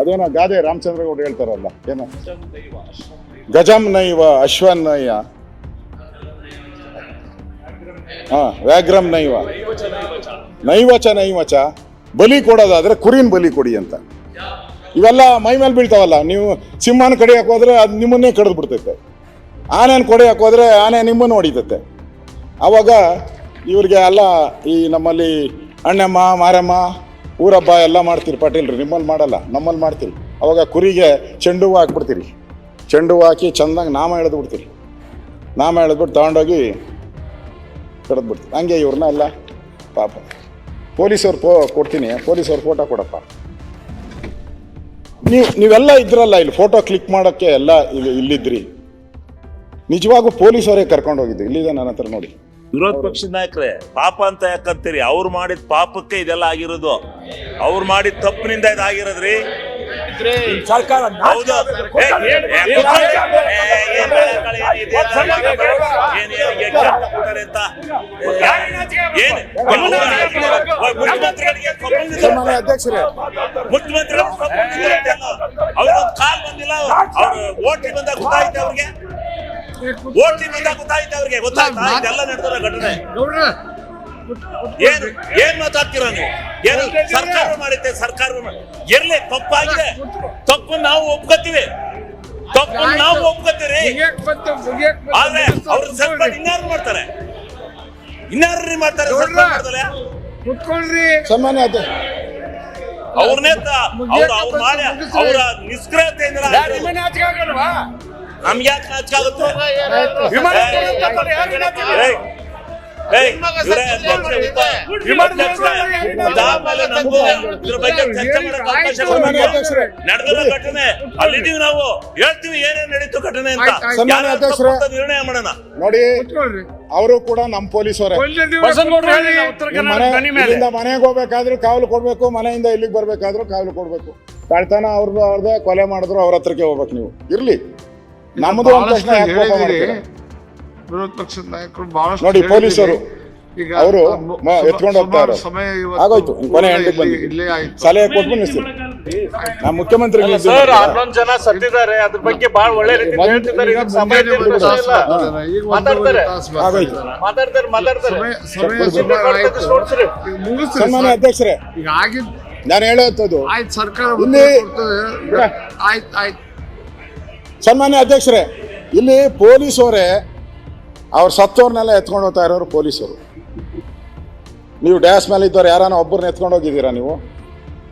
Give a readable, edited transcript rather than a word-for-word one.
ಅದೇನೋ ಗಾದೆ ರಾಮಚಂದ್ರಗೌಡ ಹೇಳ್ತಾರಲ್ಲ, ಏನೋ ಗಜಂ ನೈವ ಅಶ್ವನ್ನಯ್ಯ, ವ್ಯಾಘ್ರಂ ನೈವ ನೈವಚ ನೈವಚ, ಬಲಿ ಕೊಡೋದಾದ್ರೆ ಕುರಿನ ಬಲಿ ಕೊಡಿ ಅಂತ. ಇವೆಲ್ಲ ಮೈ ಮೇಲೆ ಬೀಳ್ತಾವಲ್ಲ. ನೀವು ಸಿಂಹನ ಕಡಿಯಕ್ಕೆ ಹೋದ್ರೆ ಅದು ನಿಮ್ಮನ್ನೇ ಕಡಿದು ಬಿಡ್ತೈತೆ, ಆನೆನ ಕೊಡಿಯಕ್ಕೆ ಹೋದ್ರೆ ಆನೆ ನಿಮ್ಮನ್ನು ಹೊಡಿತೈತೆ. ಆವಾಗ ಇವ್ರಿಗೆ ಎಲ್ಲ ಈ ನಮ್ಮಲ್ಲಿ ಅಣ್ಣಮ್ಮ ಮಾರಮ್ಮ ಊರಬ್ಬ ಎಲ್ಲ ಮಾಡ್ತೀರಿ ಪಾಟೀಲ್ರಿ, ನಿಮ್ಮಲ್ಲಿ ಮಾಡಲ್ಲ, ನಮ್ಮಲ್ಲಿ ಮಾಡ್ತೀರಿ. ಅವಾಗ ಕುರಿಗೆ ಚೆಂಡು ಹೂವು ಹಾಕ್ಬಿಡ್ತೀರಿ, ಚೆಂಡು ಹೂವು ಹಾಕಿ ಚೆಂದಾಗಿ ನಾಮ ಎಳೆದು ಬಿಡ್ತೀರಿ, ನಾಮ ಎಳೆದ್ಬಿಟ್ಟು ತಗೊಂಡೋಗಿ ಕಡಿದ್ಬಿಡ್ತೀವಿ. ಹಂಗೆ ಇವ್ರನ್ನ ಎಲ್ಲ ಪಾಪ ಪೊಲೀಸವ್ರು ಕೊಡ್ತೀನಿ, ಪೊಲೀಸವ್ರು ಫೋಟೋ ಕೊಡಪ್ಪ. ನೀವೆಲ್ಲ ಇದ್ರಲ್ಲ ಇಲ್ಲಿ ಫೋಟೋ ಕ್ಲಿಕ್ ಮಾಡೋಕ್ಕೆ ಎಲ್ಲ ಇಲ್ಲಿದ್ರಿ. ನಿಜವಾಗೂ ಪೊಲೀಸವರೇ ಕರ್ಕೊಂಡು ಹೋಗಿದ್ದು. ಇಲ್ಲಿದೆ ನನ್ನ ಹತ್ರ ನೋಡಿ. ವಿರೋಧ ಪಕ್ಷದ ನಾಯಕರೇ ಪಾಪ ಅಂತ ಯಾಕಂತೀರಿ? ಅವ್ರು ಮಾಡಿದ ಪಾಪಕ್ಕೆ ಇದೆಲ್ಲ ಆಗಿರೋದು, ಅವ್ರು ಮಾಡಿದ ತಪ್ಪಿನಿಂದ ಇದಾಗಿರೋದ್ರಿ. ಸರ್ಕಾರ ಹೌದು. ಅಧ್ಯಕ್ಷರೇ, ಮುಖ್ಯಮಂತ್ರಿಗಳು ಅವ್ರೊಂದು ಕಾಲ್ ಬಂದಿಲ್ಲ, ಅವ್ರು ಓಟಿ ಬಂದಾಗ ಗೊತ್ತಾಯ್ತು, ಅವ್ರಿಗೆ ಓಟಿ ಬಂದಾಗ ಗೊತ್ತಾಯ್ತು, ಅವ್ರಿಗೆ ಗೊತ್ತಾಯ್ತಾ ಇದೆಲ್ಲ ನಡೆದಿರೋ ಘಟನೆ. ಏನ್ ಮಾತಾಡ್ತೀರ ನೀವು? ಏನು ಸರ್ಕಾರ ಮಾಡಿದ್ದೆ, ಸರ್ಕಾರ ಎಲ್ಲಿ ತಪ್ಪಾಗಿದೆ, ತಪ್ಪು ನಾವು ಒಪ್ಕೋತೀವಿ, ತಪ್ಪು ನಾವು ಒಪ್ಕೋತೀವಿ. ಆದ್ರೆ ಅವ್ರು ಸ್ವಲ್ಪ ಇನ್ಯಾರು ಮಾಡ್ತಾರೆ, ಇನ್ಯಾರು ಮಾಡ್ತಾರೆ, ಸನ್ಮಾನ್ಯ ಅವ್ರನ್ನೇ ಅವ್ರು ಮಾಡಿ ಅವರ ನಿಷ್ಕ್ರಿಯತೆಯಿಂದ ನಮ್ಗೆ ಯಾಕೆ ನಾಚಿಕೆ ಆಗುತ್ತೆ? ನಡೆದ ಘಟನೆ ಅಲ್ಲಿದ್ದೀವಿ, ನಾವು ಹೇಳ್ತೀವಿ ಏನೇನ್ ನಡೀತು ಘಟನೆ ಅಂತ, ನಿರ್ಣಯ ಮಾಡೋಣ. ನೋಡಿ, ಅವರು ಕೂಡ ನಮ್ಮ ಪೊಲೀಸರೇ. ಮನೆಗೆ ಹೋಗ್ಬೇಕಾದ್ರೂ ಕಾವಲು ಕೊಡ್ಬೇಕು, ಮನೆಯಿಂದ ಇಲ್ಲಿಗೆ ಬರ್ಬೇಕಾದ್ರೂ ಕಾವಲು ಕೊಡ್ಬೇಕು. ಕಳ್ತನ ಅವ್ರದ್ದೇ, ಕೊಲೆ ಮಾಡಿದ್ರು ಅವ್ರ ಹತ್ರಕ್ಕೆ ಹೋಗ್ಬೇಕು. ನೀವು ಇರ್ಲಿ, ನಮ್ಮದು ವಿರೋಧ ಪಕ್ಷದ ನಾಯಕರು ಬಹಳಷ್ಟು ನೋಡಿ, ಪೊಲೀಸರು ಅವರು ಎತ್ಕೊಂಡು ಹೋಗ್ತಾರೆ. ಆಗೋಯ್ತು, ಕೊನೆ ಎಂಡಿಗೆ ಬಂದಿದೆ, ಸಲಹೆ ಕೊಟ್ಟು ನಿಲ್ಸ್ತೀವಿ. ನಮ್ಮ ಮುಖ್ಯಮಂತ್ರಿ ಜನ ಸತ್ತಿದ್ದಾರೆ, ಅದ್ರ ಬಗ್ಗೆ ಬಹಳ ಒಳ್ಳೆ ರೀತಿ ಸನ್ಮಾನ್ಯ ಅಧ್ಯಕ್ಷರೇ, ನಾನು ಹೇಳೋದು ಸರ್ಕಾರ ಸನ್ಮಾನ್ಯ ಅಧ್ಯಕ್ಷರೇ, ಇಲ್ಲಿ ಪೊಲೀಸವರೇ ಅವ್ರ ಸತ್ತೋರ್ನೆಲ್ಲ ಎತ್ಕೊಂಡು ಹೋಗ್ತಾ ಇರೋರು ಪೊಲೀಸರು. ನೀವು ಡ್ಯಾಸ್ ಮೇಲೆ ಇದ್ದವ್ರು ಯಾರಾನ ಒಬ್ಬರನ್ನ ಎತ್ಕೊಂಡು ಹೋಗಿದ್ದೀರಾ ನೀವು?